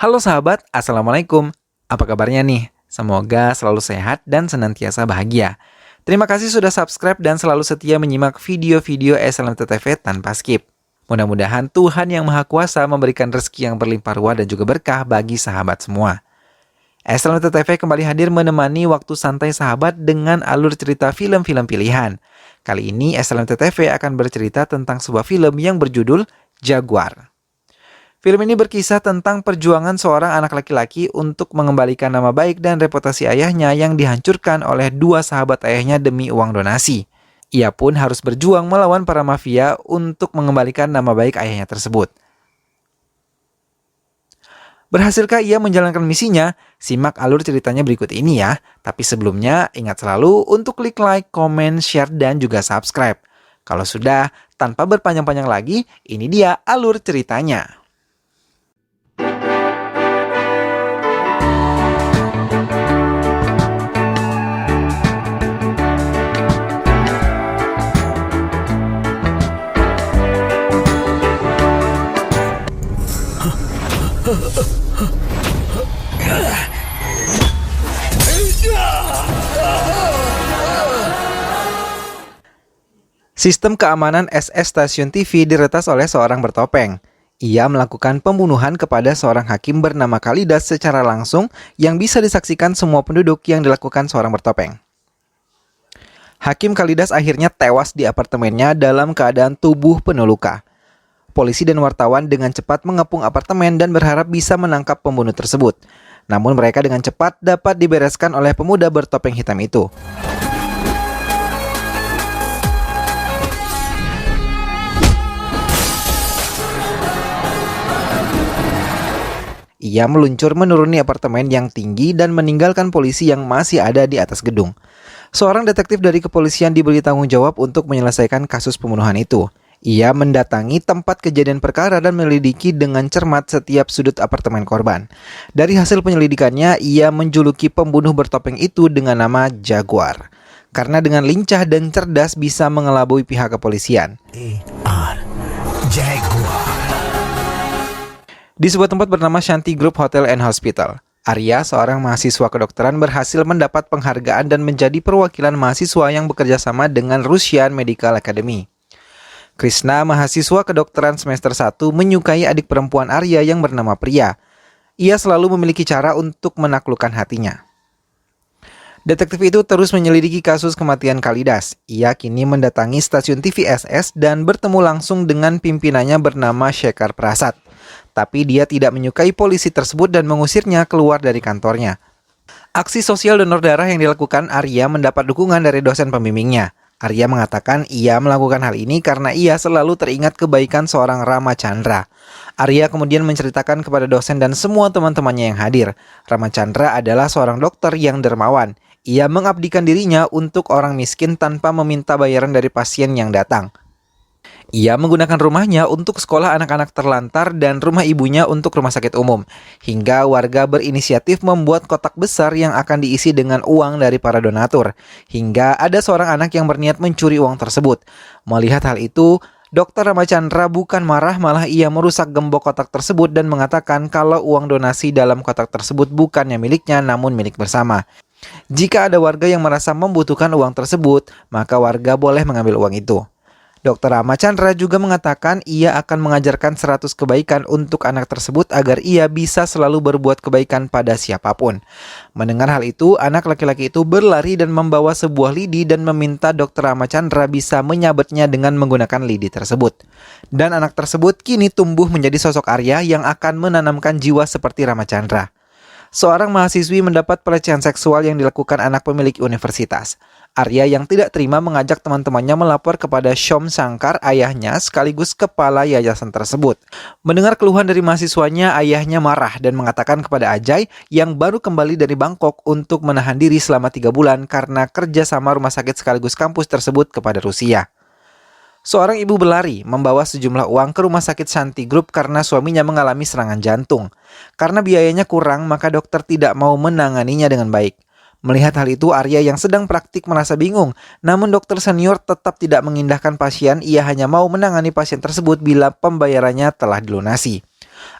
Halo sahabat, Assalamualaikum. Apa kabarnya nih? Semoga selalu sehat dan senantiasa bahagia. Terima kasih sudah subscribe dan selalu setia menyimak video-video SLMT TV tanpa skip. Mudah-mudahan Tuhan Yang Maha Kuasa memberikan rezeki yang berlimpah ruah dan juga berkah bagi sahabat semua. SLMT TV kembali hadir menemani waktu santai sahabat dengan alur cerita film-film pilihan. Kali ini SLMT TV akan bercerita tentang sebuah film yang berjudul Jaguar. Film ini berkisah tentang perjuangan seorang anak laki-laki untuk mengembalikan nama baik dan reputasi ayahnya yang dihancurkan oleh dua sahabat ayahnya demi uang donasi. Ia pun harus berjuang melawan para mafia untuk mengembalikan nama baik ayahnya tersebut. Berhasilkah ia menjalankan misinya? Simak alur ceritanya berikut ini ya. Tapi sebelumnya, ingat selalu untuk klik like, komen, share, dan juga subscribe. Kalau sudah, tanpa berpanjang-panjang lagi, ini dia alur ceritanya. Sistem keamanan SS stasiun TV diretas oleh seorang bertopeng. Ia melakukan pembunuhan kepada seorang hakim bernama Khalidas secara langsung yang bisa disaksikan semua penduduk yang dilakukan seorang bertopeng. Hakim Khalidas akhirnya tewas di apartemennya dalam keadaan tubuh penuh luka. Polisi dan wartawan dengan cepat mengepung apartemen dan berharap bisa menangkap pembunuh tersebut. Namun mereka dengan cepat dapat dibereskan oleh pemuda bertopeng hitam itu. Ia meluncur menuruni apartemen yang tinggi dan meninggalkan polisi yang masih ada di atas gedung. Seorang detektif dari kepolisian diberi tanggung jawab untuk menyelesaikan kasus pembunuhan itu. Ia mendatangi tempat kejadian perkara dan menyelidiki dengan cermat setiap sudut apartemen korban. Dari hasil penyelidikannya, ia menjuluki pembunuh bertopeng itu dengan nama Jaguar. Karena dengan lincah dan cerdas bisa mengelabui pihak kepolisian. Jaguar. Di sebuah tempat bernama Shanti Group Hotel and Hospital, Arya, seorang mahasiswa kedokteran, berhasil mendapat penghargaan dan menjadi perwakilan mahasiswa yang bekerja sama dengan Russian Medical Academy. Krishna, mahasiswa kedokteran semester 1, menyukai adik perempuan Arya yang bernama Priya. Ia selalu memiliki cara untuk menaklukkan hatinya. Detektif itu terus menyelidiki kasus kematian Khalidas. Ia kini mendatangi stasiun TV SS dan bertemu langsung dengan pimpinannya bernama Shekhar Prasad. Tapi dia tidak menyukai polisi tersebut dan mengusirnya keluar dari kantornya. Aksi sosial donor darah yang dilakukan Arya mendapat dukungan dari dosen pembimbingnya. Arya mengatakan ia melakukan hal ini karena ia selalu teringat kebaikan seorang Ramachandra. Arya kemudian menceritakan kepada dosen dan semua teman-temannya yang hadir. Ramachandra adalah seorang dokter yang dermawan. Ia mengabdikan dirinya untuk orang miskin tanpa meminta bayaran dari pasien yang datang. Ia menggunakan rumahnya untuk sekolah anak-anak terlantar dan rumah ibunya untuk rumah sakit umum. Hingga warga berinisiatif membuat kotak besar yang akan diisi dengan uang dari para donatur. Hingga ada seorang anak yang berniat mencuri uang tersebut. Melihat hal itu, Dr. Ramachandra bukan marah, malah ia merusak gembok kotak tersebut dan mengatakan kalau uang donasi dalam kotak tersebut bukannya miliknya namun milik bersama. Jika ada warga yang merasa membutuhkan uang tersebut, maka warga boleh mengambil uang itu. Dr. Ramachandra juga mengatakan ia akan mengajarkan 100 kebaikan untuk anak tersebut agar ia bisa selalu berbuat kebaikan pada siapapun. Mendengar hal itu, anak laki-laki itu berlari dan membawa sebuah lidi dan meminta Dr. Ramachandra bisa menyabetnya dengan menggunakan lidi tersebut. Dan anak tersebut kini tumbuh menjadi sosok Arya yang akan menanamkan jiwa seperti Ramachandra. Seorang mahasiswi mendapat pelecehan seksual yang dilakukan anak pemilik universitas. Arya yang tidak terima mengajak teman-temannya melapor kepada Shom Shankar, ayahnya sekaligus kepala yayasan tersebut. Mendengar keluhan dari mahasiswanya, ayahnya marah dan mengatakan kepada Ajay yang baru kembali dari Bangkok untuk menahan diri selama 3 bulan karena kerja sama rumah sakit sekaligus kampus tersebut kepada Rusia. Seorang ibu berlari membawa sejumlah uang ke rumah sakit Shanti Group karena suaminya mengalami serangan jantung. Karena biayanya kurang, maka dokter tidak mau menanganinya dengan baik. Melihat hal itu, Arya yang sedang praktik merasa bingung. Namun dokter senior tetap tidak mengindahkan pasien, ia hanya mau menangani pasien tersebut bila pembayarannya telah dilunasi.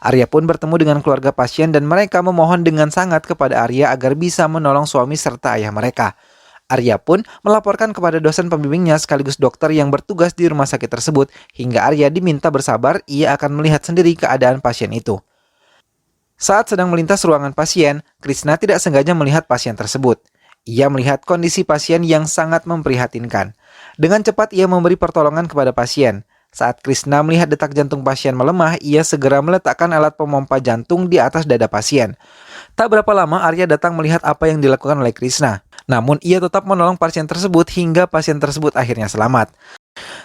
Arya pun bertemu dengan keluarga pasien dan mereka memohon dengan sangat kepada Arya agar bisa menolong suami serta ayah mereka. Arya pun melaporkan kepada dosen pembimbingnya sekaligus dokter yang bertugas di rumah sakit tersebut hingga Arya diminta bersabar, ia akan melihat sendiri keadaan pasien itu. Saat sedang melintas ruangan pasien, Krishna tidak sengaja melihat pasien tersebut. Ia melihat kondisi pasien yang sangat memprihatinkan. Dengan cepat ia memberi pertolongan kepada pasien. Saat Krishna melihat detak jantung pasien melemah, ia segera meletakkan alat pemompa jantung di atas dada pasien. Tak berapa lama Arya datang melihat apa yang dilakukan oleh Krishna. Namun ia tetap menolong pasien tersebut hingga pasien tersebut akhirnya selamat.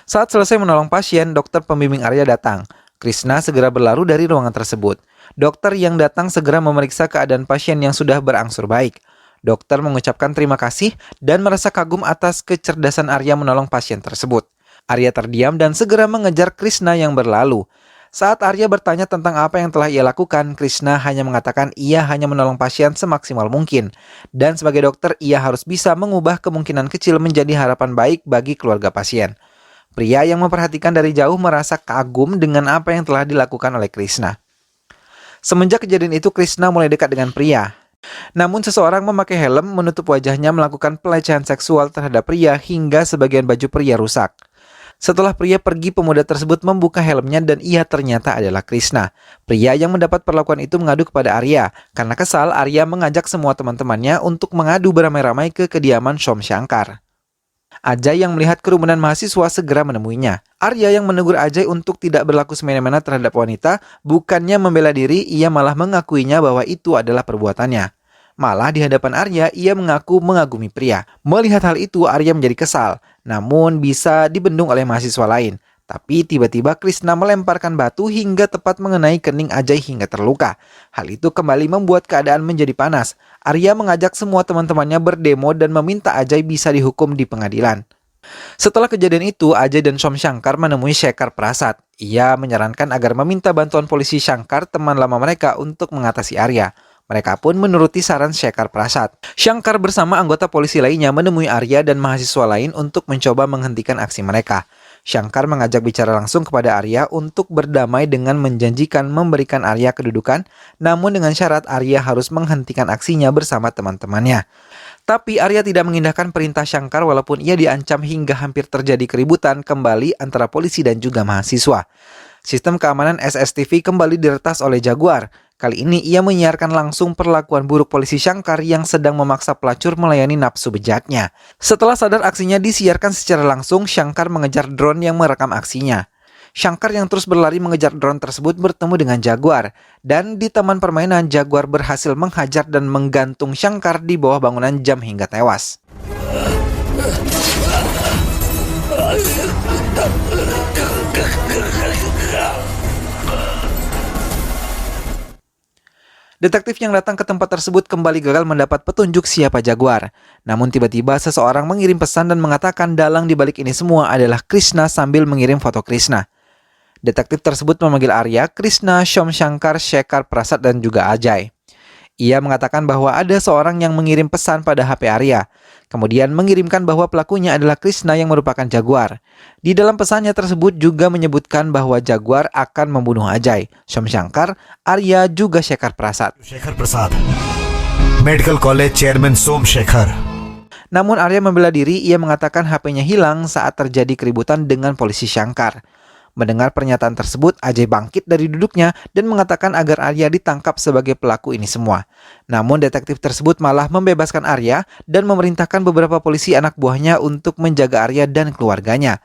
Saat selesai menolong pasien, dokter pembimbing Arya datang. Krishna segera berlalu dari ruangan tersebut. Dokter yang datang segera memeriksa keadaan pasien yang sudah berangsur baik. Dokter mengucapkan terima kasih dan merasa kagum atas kecerdasan Arya menolong pasien tersebut. Arya terdiam dan segera mengejar Krishna yang berlalu. Saat Arya bertanya tentang apa yang telah ia lakukan, Krishna hanya mengatakan ia hanya menolong pasien semaksimal mungkin. Dan sebagai dokter, ia harus bisa mengubah kemungkinan kecil menjadi harapan baik bagi keluarga pasien. Pria yang memperhatikan dari jauh merasa kagum dengan apa yang telah dilakukan oleh Krishna. Semenjak kejadian itu, Krishna mulai dekat dengan pria. Namun seseorang memakai helm menutup wajahnya melakukan pelecehan seksual terhadap pria hingga sebagian baju pria rusak. Setelah pria pergi, pemuda tersebut membuka helmnya dan ia ternyata adalah Krishna. Pria yang mendapat perlakuan itu mengadu kepada Arya. Karena kesal, Arya mengajak semua teman-temannya untuk mengadu beramai-ramai ke kediaman Som Shankar. Ajay yang melihat kerumunan mahasiswa segera menemuinya. Arya yang menegur Ajay untuk tidak berlaku semena-mena terhadap wanita, bukannya membela diri, ia malah mengakuinya bahwa itu adalah perbuatannya. Malah di hadapan Arya, ia mengaku mengagumi pria. Melihat hal itu, Arya menjadi kesal. Namun bisa dibendung oleh mahasiswa lain. Tapi tiba-tiba Krishna melemparkan batu hingga tepat mengenai kening Ajay hingga terluka. Hal itu kembali membuat keadaan menjadi panas. Arya mengajak semua teman-temannya berdemo dan meminta Ajay bisa dihukum di pengadilan. Setelah kejadian itu, Ajay dan Som Shankar menemui Shekhar Prasad. Ia menyarankan agar meminta bantuan polisi Shankar, teman lama mereka, untuk mengatasi Arya. Mereka pun menuruti saran Shekhar Prasad. Shankar bersama anggota polisi lainnya menemui Arya dan mahasiswa lain untuk mencoba menghentikan aksi mereka. Shankar mengajak bicara langsung kepada Arya untuk berdamai dengan menjanjikan memberikan Arya kedudukan, namun dengan syarat Arya harus menghentikan aksinya bersama teman-temannya. Tapi Arya tidak mengindahkan perintah Shankar walaupun ia diancam hingga hampir terjadi keributan kembali antara polisi dan juga mahasiswa. Sistem keamanan SSTV kembali diretas oleh Jaguar. Kali ini ia menyiarkan langsung perlakuan buruk polisi Shankar yang sedang memaksa pelacur melayani nafsu bejaknya. Setelah sadar aksinya disiarkan secara langsung, Shankar mengejar drone yang merekam aksinya. Shankar yang terus berlari mengejar drone tersebut bertemu dengan Jaguar. Dan di taman permainan, Jaguar berhasil menghajar dan menggantung Shankar di bawah bangunan jam hingga tewas. Detektif yang datang ke tempat tersebut kembali gagal mendapat petunjuk siapa Jaguar. Namun tiba-tiba seseorang mengirim pesan dan mengatakan dalang di balik ini semua adalah Krishna sambil mengirim foto Krishna. Detektif tersebut memanggil Arya, Krishna, Som Shankar, Shekhar Prasad, dan juga Ajay. Ia mengatakan bahwa ada seorang yang mengirim pesan pada HP Arya. Kemudian mengirimkan bahwa pelakunya adalah Krishna yang merupakan Jaguar. Di dalam pesannya tersebut juga menyebutkan bahwa Jaguar akan membunuh Ajay, Som Shankar, Arya, juga Shekhar Prasad. Shekhar Prasad, Medical College Chairman Som Shekhar. Namun Arya membela diri, ia mengatakan HP-nya hilang saat terjadi keributan dengan polisi Shankar. Mendengar pernyataan tersebut, Ajay bangkit dari duduknya dan mengatakan agar Arya ditangkap sebagai pelaku ini semua. Namun detektif tersebut malah membebaskan Arya dan memerintahkan beberapa polisi anak buahnya untuk menjaga Arya dan keluarganya.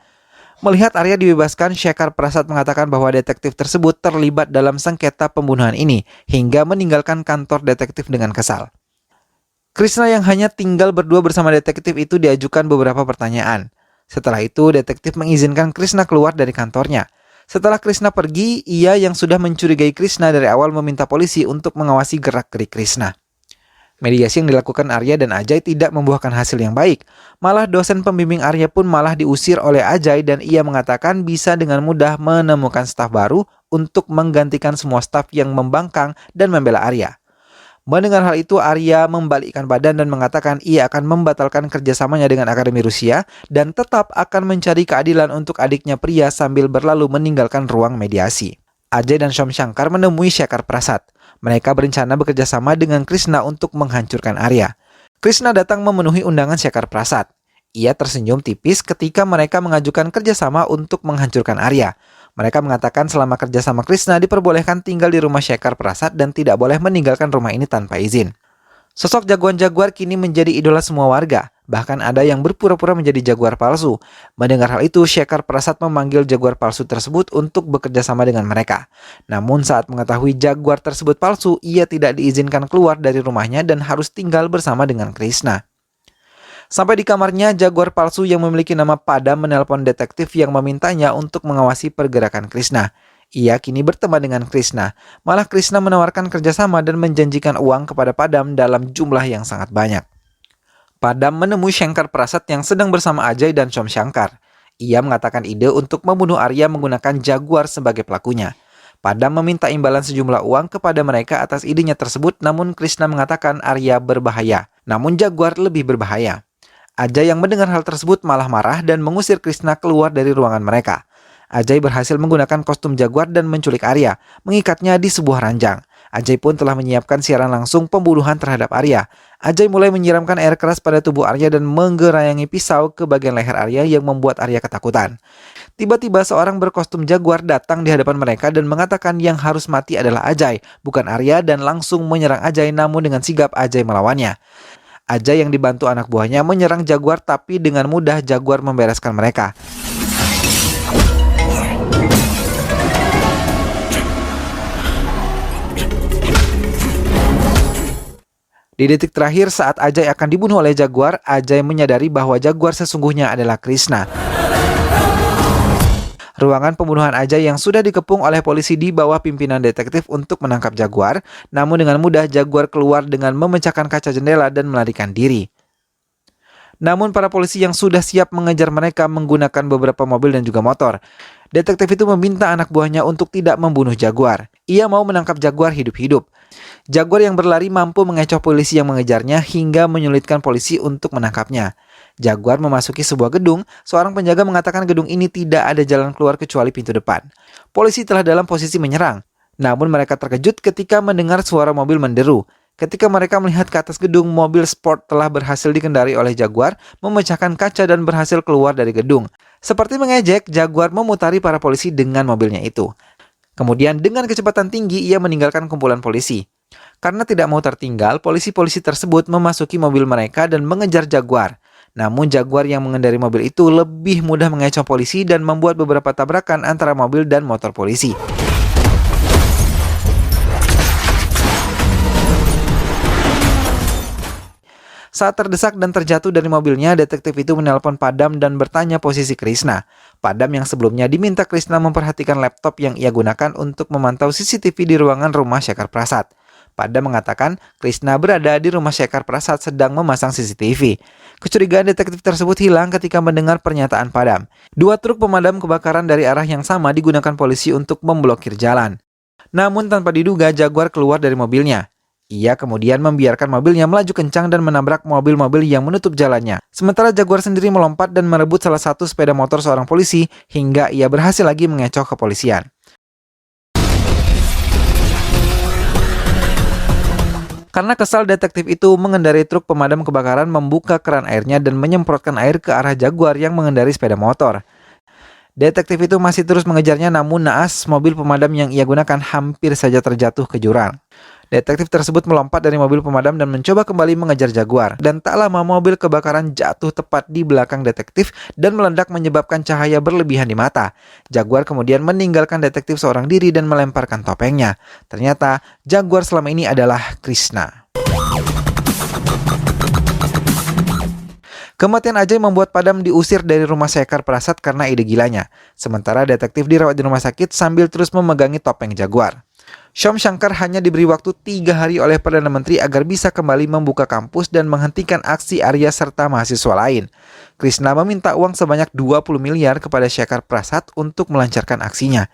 Melihat Arya dibebaskan, Shekhar Prasad mengatakan bahwa detektif tersebut terlibat dalam sengketa pembunuhan ini hingga meninggalkan kantor detektif dengan kesal. Krishna yang hanya tinggal berdua bersama detektif itu diajukan beberapa pertanyaan. Setelah itu, detektif mengizinkan Krishna keluar dari kantornya. Setelah Krishna pergi, ia yang sudah mencurigai Krishna dari awal meminta polisi untuk mengawasi gerak-gerik Krishna. Mediasi yang dilakukan Arya dan Ajay tidak membuahkan hasil yang baik. Malah dosen pembimbing Arya pun malah diusir oleh Ajay dan ia mengatakan bisa dengan mudah menemukan staf baru untuk menggantikan semua staf yang membangkang dan membela Arya. Mendengar hal itu, Arya membalikkan badan dan mengatakan ia akan membatalkan kerjasamanya dengan Akademi Rusia dan tetap akan mencari keadilan untuk adiknya pria sambil berlalu meninggalkan ruang mediasi. Ajay dan Syam Shankar menemui Shekhar Prasad. Mereka berencana bekerja sama dengan Krishna untuk menghancurkan Arya. Krishna datang memenuhi undangan Shekhar Prasad. Ia tersenyum tipis ketika mereka mengajukan kerjasama untuk menghancurkan Arya. Mereka mengatakan selama kerjasama Krishna diperbolehkan tinggal di rumah Shekhar Prasad dan tidak boleh meninggalkan rumah ini tanpa izin. Sosok jagoan jaguar kini menjadi idola semua warga. Bahkan ada yang berpura-pura menjadi jaguar palsu. Mendengar hal itu, Shekhar Prasad memanggil jaguar palsu tersebut untuk bekerja sama dengan mereka. Namun saat mengetahui jaguar tersebut palsu, ia tidak diizinkan keluar dari rumahnya dan harus tinggal bersama dengan Krishna. Sampai di kamarnya, jaguar palsu yang memiliki nama Padam menelpon detektif yang memintanya untuk mengawasi pergerakan Krishna. Ia kini berteman dengan Krishna. Malah Krishna menawarkan kerjasama dan menjanjikan uang kepada Padam dalam jumlah yang sangat banyak. Padam menemui Shekhar Prasad yang sedang bersama Ajay dan Syam Shankar. Ia mengatakan ide untuk membunuh Arya menggunakan jaguar sebagai pelakunya. Padam meminta imbalan sejumlah uang kepada mereka atas idenya tersebut, namun Krishna mengatakan Arya berbahaya. Namun jaguar lebih berbahaya. Ajay yang mendengar hal tersebut malah marah dan mengusir Krishna keluar dari ruangan mereka. Ajay berhasil menggunakan kostum jaguar dan menculik Arya, mengikatnya di sebuah ranjang. Ajay pun telah menyiapkan siaran langsung pembunuhan terhadap Arya. Ajay mulai menyiramkan air keras pada tubuh Arya dan menggerayangi pisau ke bagian leher Arya yang membuat Arya ketakutan. Tiba-tiba seorang berkostum jaguar datang di hadapan mereka dan mengatakan yang harus mati adalah Ajay, bukan Arya, dan langsung menyerang Ajay, namun dengan sigap Ajay melawannya. Ajay yang dibantu anak buahnya menyerang jaguar, tapi dengan mudah jaguar membereskan mereka. Di detik terakhir saat Ajay akan dibunuh oleh jaguar, Ajay menyadari bahwa jaguar sesungguhnya adalah Krishna. Ruangan pembunuhan Ajay yang sudah dikepung oleh polisi di bawah pimpinan detektif untuk menangkap jaguar, namun dengan mudah jaguar keluar dengan memecahkan kaca jendela dan melarikan diri. Namun para polisi yang sudah siap mengejar mereka menggunakan beberapa mobil dan juga motor. Detektif itu meminta anak buahnya untuk tidak membunuh jaguar. Ia mau menangkap jaguar hidup-hidup. Jaguar yang berlari mampu mengecoh polisi yang mengejarnya hingga menyulitkan polisi untuk menangkapnya. Jaguar memasuki sebuah gedung, seorang penjaga mengatakan gedung ini tidak ada jalan keluar kecuali pintu depan. Polisi telah dalam posisi menyerang. Namun mereka terkejut ketika mendengar suara mobil menderu. Ketika mereka melihat ke atas gedung, mobil sport telah berhasil dikendari oleh jaguar, memecahkan kaca dan berhasil keluar dari gedung. Seperti mengejek, jaguar memutari para polisi dengan mobilnya itu. Kemudian dengan kecepatan tinggi ia meninggalkan kumpulan polisi. Karena tidak mau tertinggal, polisi-polisi tersebut memasuki mobil mereka dan mengejar jaguar. Namun jaguar yang mengendari mobil itu lebih mudah mengecoh polisi dan membuat beberapa tabrakan antara mobil dan motor polisi. Saat terdesak dan terjatuh dari mobilnya, detektif itu menelpon Padam dan bertanya posisi Krishna. Padam yang sebelumnya diminta Krishna memperhatikan laptop yang ia gunakan untuk memantau CCTV di ruangan rumah Shekhar Prasad. Padam mengatakan Krishna berada di rumah Shekhar Prasad sedang memasang CCTV. Kecurigaan detektif tersebut hilang ketika mendengar pernyataan Padam. 2 truk pemadam kebakaran dari arah yang sama digunakan polisi untuk memblokir jalan. Namun tanpa diduga, jaguar keluar dari mobilnya. Ia kemudian membiarkan mobilnya melaju kencang dan menabrak mobil-mobil yang menutup jalannya. Sementara jaguar sendiri melompat dan merebut salah satu sepeda motor seorang polisi hingga ia berhasil lagi mengecoh kepolisian. Karena kesal, detektif itu mengendarai truk pemadam kebakaran, membuka keran airnya dan menyemprotkan air ke arah jaguar yang mengendarai sepeda motor. Detektif itu masih terus mengejarnya, namun naas mobil pemadam yang ia gunakan hampir saja terjatuh ke jurang. Detektif tersebut melompat dari mobil pemadam dan mencoba kembali mengejar jaguar. Dan tak lama mobil kebakaran jatuh tepat di belakang detektif dan meledak menyebabkan cahaya berlebihan di mata. Jaguar kemudian meninggalkan detektif seorang diri dan melemparkan topengnya. Ternyata jaguar selama ini adalah Krishna. Kematian Ajay membuat Padam diusir dari rumah Shekhar Prasad karena ide gilanya. Sementara detektif dirawat di rumah sakit sambil terus memegangi topeng jaguar. Syam Shankar hanya diberi waktu 3 hari oleh Perdana Menteri agar bisa kembali membuka kampus dan menghentikan aksi Arya serta mahasiswa lain. Krishna meminta uang sebanyak 20 miliar kepada Shekhar Prasad untuk melancarkan aksinya.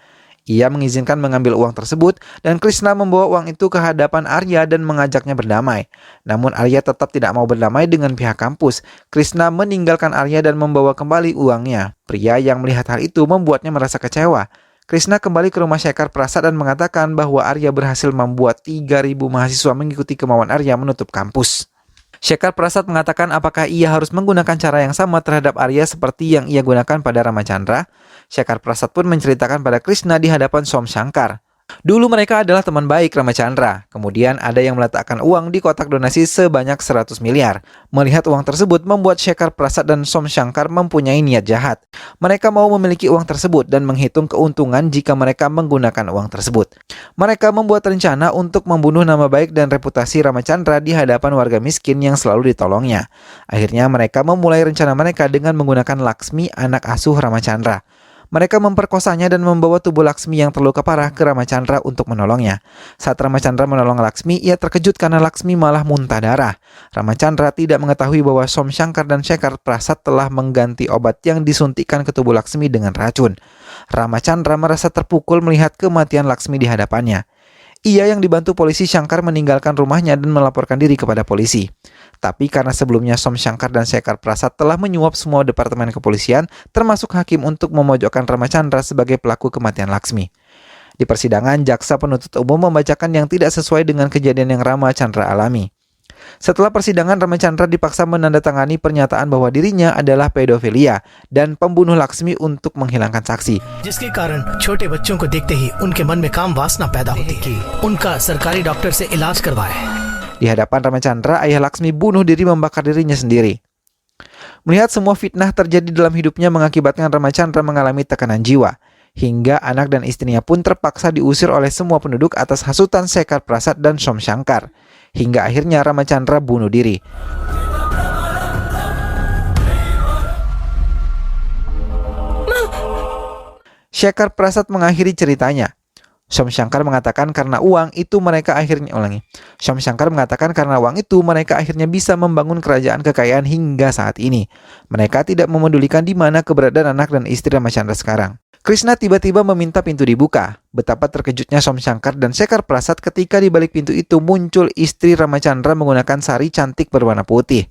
Ia mengizinkan mengambil uang tersebut dan Krishna membawa uang itu ke hadapan Arya dan mengajaknya berdamai. Namun Arya tetap tidak mau berdamai dengan pihak kampus. Krishna meninggalkan Arya dan membawa kembali uangnya. Pria yang melihat hal itu membuatnya merasa kecewa. Krishna kembali ke rumah Shekhar Prasad dan mengatakan bahwa Arya berhasil membuat 3.000 mahasiswa mengikuti kemauan Arya menutup kampus. Shekhar Prasad mengatakan apakah ia harus menggunakan cara yang sama terhadap Arya seperti yang ia gunakan pada Ramachandra. Shekhar Prasad pun menceritakan pada Krishna di hadapan Somshankar. Dulu mereka adalah teman baik Ramachandra. Kemudian ada yang meletakkan uang di kotak donasi sebanyak 100 miliar. Melihat uang tersebut membuat Shekhar Prasad dan Somshankar mempunyai niat jahat. Mereka mau memiliki uang tersebut dan menghitung keuntungan jika mereka menggunakan uang tersebut. Mereka membuat rencana untuk membunuh nama baik dan reputasi Ramachandra di hadapan warga miskin yang selalu ditolongnya. Akhirnya mereka memulai rencana mereka dengan menggunakan Laksmi, anak asuh Ramachandra. Mereka memperkosanya dan membawa tubuh Laksmi yang terluka parah ke Ramachandra untuk menolongnya. Saat Ramachandra menolong Laksmi, ia terkejut karena Laksmi malah muntah darah. Ramachandra tidak mengetahui bahwa Somshankar dan Shekhar Prasad telah mengganti obat yang disuntikkan ke tubuh Laksmi dengan racun. Ramachandra merasa terpukul melihat kematian Laksmi di hadapannya. Ia yang dibantu polisi Shankar meninggalkan rumahnya dan melaporkan diri kepada polisi. Tapi karena sebelumnya Somshankar dan Shekhar Prasad telah menyuap semua departemen kepolisian, termasuk hakim untuk memojokkan Ramachandra sebagai pelaku kematian Laksmi. Di persidangan, jaksa penuntut umum membacakan yang tidak sesuai dengan kejadian yang Ramachandra alami. Setelah persidangan, Ramachandra dipaksa menandatangani pernyataan bahwa dirinya adalah pedofilia dan pembunuh Laksmi untuk menghilangkan saksi. जिसके कारण छोटे बच्चों को देखते ही उनके मन में काम वासना पैदा होती कि उनका सरकारी डॉक्टर से इलाज करवाए. Di hadapan Ramachandra, ayah Laksmi bunuh diri membakar dirinya sendiri. Melihat semua fitnah terjadi dalam hidupnya mengakibatkan Ramachandra mengalami tekanan jiwa. Hingga anak dan istrinya pun terpaksa diusir oleh semua penduduk atas hasutan Shekhar Prasad dan Somshankar. Hingga akhirnya Ramachandra bunuh diri. Shekhar Prasad mengakhiri ceritanya. Somshankar mengatakan karena uang itu mereka akhirnya bisa membangun kerajaan kekayaan hingga saat ini. Mereka tidak memedulikan di mana keberadaan anak dan istri Ramachandra sekarang. Krishna tiba-tiba meminta pintu dibuka. Betapa terkejutnya Somshankar dan Shekhar Prasad ketika di balik pintu itu muncul istri Ramachandra menggunakan sari cantik berwarna putih.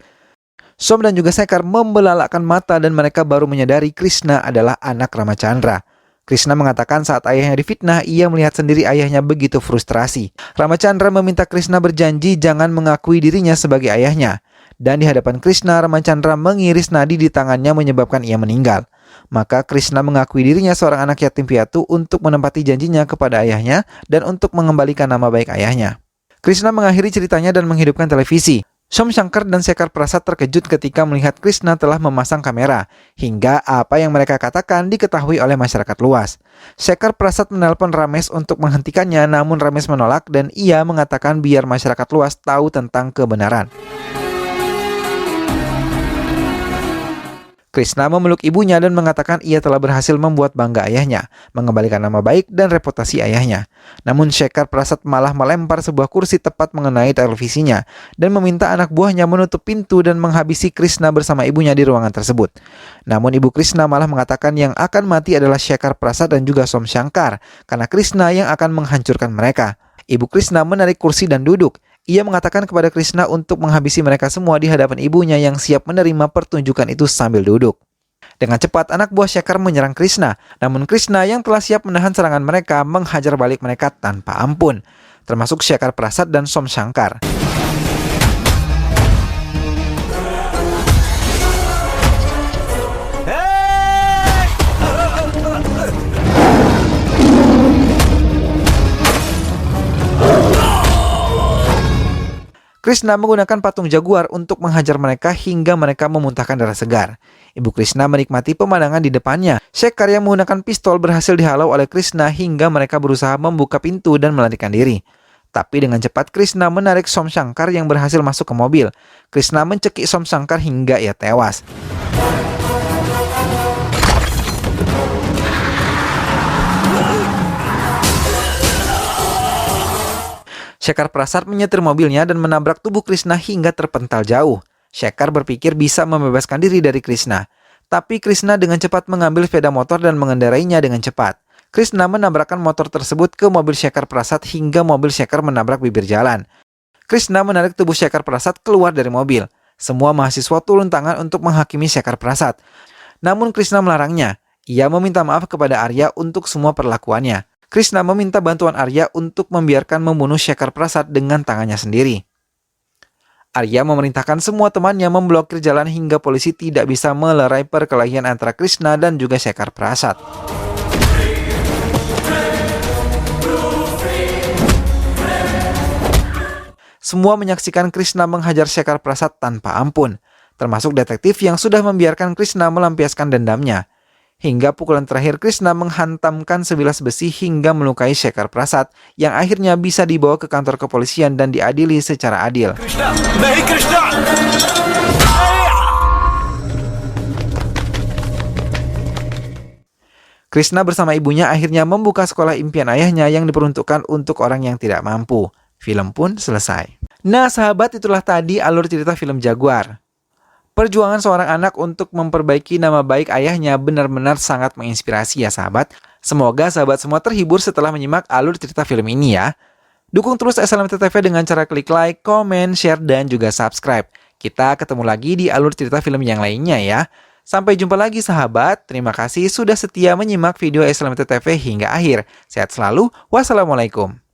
Som dan juga Shekhar membelalakkan mata dan mereka baru menyadari Krishna adalah anak Ramachandra. Krishna mengatakan saat ayahnya difitnah, ia melihat sendiri ayahnya begitu frustrasi. Ramachandra meminta Krishna berjanji jangan mengakui dirinya sebagai ayahnya. Dan di hadapan Krishna, Ramachandra mengiris nadi di tangannya menyebabkan ia meninggal. Maka Krishna mengakui dirinya seorang anak yatim piatu untuk menempati janjinya kepada ayahnya dan untuk mengembalikan nama baik ayahnya. Krishna mengakhiri ceritanya dan menghidupkan televisi. Somshankar dan Shekhar Prasad terkejut ketika melihat Krishna telah memasang kamera, hingga apa yang mereka katakan diketahui oleh masyarakat luas. Shekhar Prasad menelpon Ramesh untuk menghentikannya, namun Ramesh menolak dan ia mengatakan biar masyarakat luas tahu tentang kebenaran. Krishna memeluk ibunya dan mengatakan ia telah berhasil membuat bangga ayahnya, mengembalikan nama baik dan reputasi ayahnya. Namun Shekhar Prasad malah melempar sebuah kursi tepat mengenai televisinya dan meminta anak buahnya menutup pintu dan menghabisi Krishna bersama ibunya di ruangan tersebut. Namun ibu Krishna malah mengatakan yang akan mati adalah Shekhar Prasad dan juga Somshankar, karena Krishna yang akan menghancurkan mereka. Ibu Krishna menarik kursi dan duduk. Ia mengatakan kepada Krishna untuk menghabisi mereka semua di hadapan ibunya yang siap menerima pertunjukan itu sambil duduk. Dengan cepat anak buah Shekhar menyerang Krishna, namun Krishna yang telah siap menahan serangan mereka menghajar balik mereka tanpa ampun, termasuk Shekhar Prasad dan Somshankar. Krishna menggunakan patung jaguar untuk menghajar mereka hingga mereka memuntahkan darah segar. Ibu Krishna menikmati pemandangan di depannya. Shekhar yang menggunakan pistol berhasil dihalau oleh Krishna hingga mereka berusaha membuka pintu dan melarikan diri. Tapi dengan cepat Krishna menarik Somshankar yang berhasil masuk ke mobil. Krishna mencekik Somshankar hingga ia tewas. Shekhar Prasad menyetir mobilnya dan menabrak tubuh Krishna hingga terpental jauh. Shekhar berpikir bisa membebaskan diri dari Krishna. Tapi Krishna dengan cepat mengambil sepeda motor dan mengendarainya dengan cepat. Krishna menabrakkan motor tersebut ke mobil Shekhar Prasad hingga mobil Shekhar menabrak bibir jalan. Krishna menarik tubuh Shekhar Prasad keluar dari mobil. Semua mahasiswa turun tangan untuk menghakimi Shekhar Prasad. Namun Krishna melarangnya. Ia meminta maaf kepada Arya untuk semua perlakuannya. Krishna meminta bantuan Arya untuk membiarkan membunuh Shekhar Prasad dengan tangannya sendiri. Arya memerintahkan semua temannya memblokir jalan hingga polisi tidak bisa melerai perkelahian antara Krishna dan juga Shekhar Prasad. Semua menyaksikan Krishna menghajar Shekhar Prasad tanpa ampun, termasuk detektif yang sudah membiarkan Krishna melampiaskan dendamnya. Hingga pukulan terakhir Krishna menghantamkan sebilas besi hingga melukai Shekhar Prasad yang akhirnya bisa dibawa ke kantor kepolisian dan diadili secara adil. Krishna bersama ibunya akhirnya membuka sekolah impian ayahnya yang diperuntukkan untuk orang yang tidak mampu. Film pun selesai. Nah sahabat, itulah tadi alur cerita film Jaguar. Perjuangan seorang anak untuk memperbaiki nama baik ayahnya benar-benar sangat menginspirasi ya sahabat. Semoga sahabat semua terhibur setelah menyimak alur cerita film ini ya. Dukung terus SLMT TV dengan cara klik like, komen, share, dan juga subscribe. Kita ketemu lagi di alur cerita film yang lainnya ya. Sampai jumpa lagi sahabat. Terima kasih sudah setia menyimak video SLMT TV hingga akhir. Sehat selalu. Wassalamualaikum.